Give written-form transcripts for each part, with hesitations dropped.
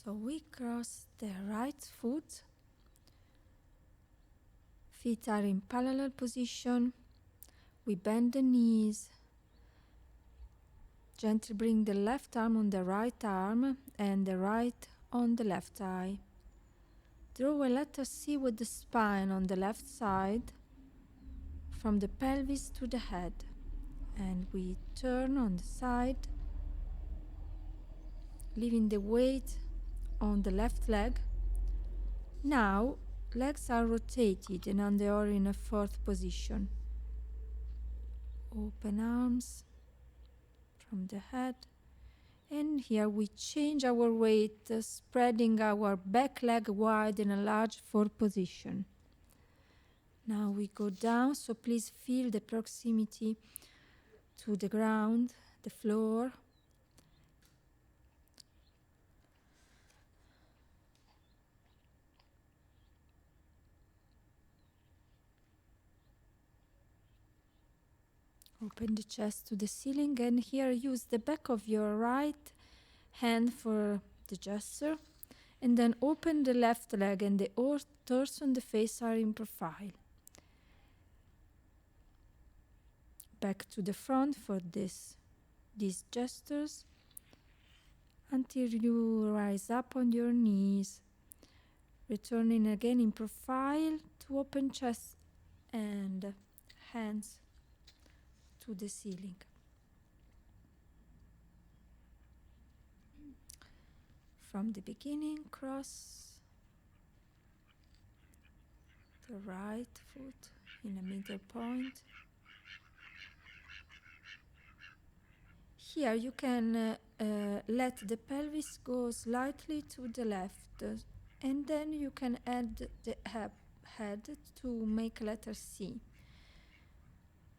So we cross the right foot. Feet are in parallel position. We bend the knees. Gently bring the left arm on the right arm and the right on the left eye. Draw a letter C with the spine on the left side from the pelvis to the head. And we turn on the side, leaving the weight on the left leg. Now, legs are rotated and they are in a fourth position. Open arms from the head. And here we change our weight, spreading our back leg wide in a large fourth position. Now we go down, so please feel the proximity to the ground, the floor. Open the chest to the ceiling, and here use the back of your right hand for the gesture, and then open the left leg, and the torso and the face are in profile. Back to the front for these gestures until you rise up on your knees, returning again in profile to open chest and hands to the ceiling. From the beginning, cross the right foot in a middle point. Here you can let the pelvis go slightly to the left, and then you can add the head to make letter C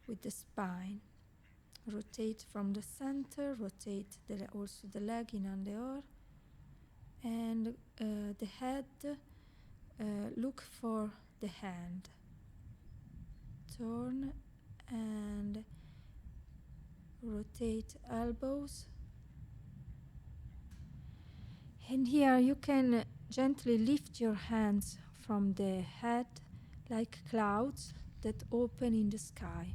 with the spine. Rotate from the center, rotate also the leg in andeor, and the head, look for the hand. Turn and rotate elbows. And here you can gently lift your hands from the head like clouds that open in the sky.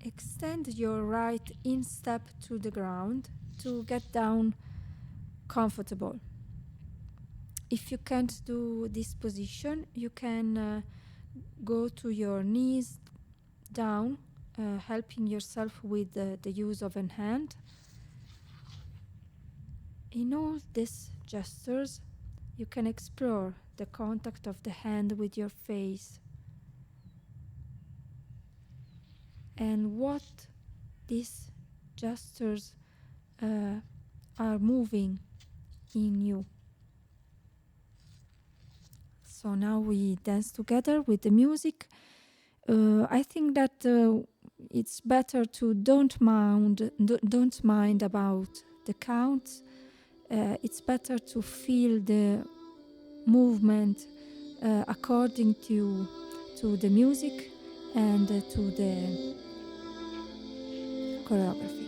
Extend your right instep to the ground to get down comfortable. If you can't do this position, you can go to your knees down, helping yourself with the use of an hand. In all these gestures, you can explore the contact of the hand with your face and what these gestures are moving in you. So now we dance together with the music. I think that it's better to don't mind about the counts. It's better to feel the movement according to the music and to the choreography.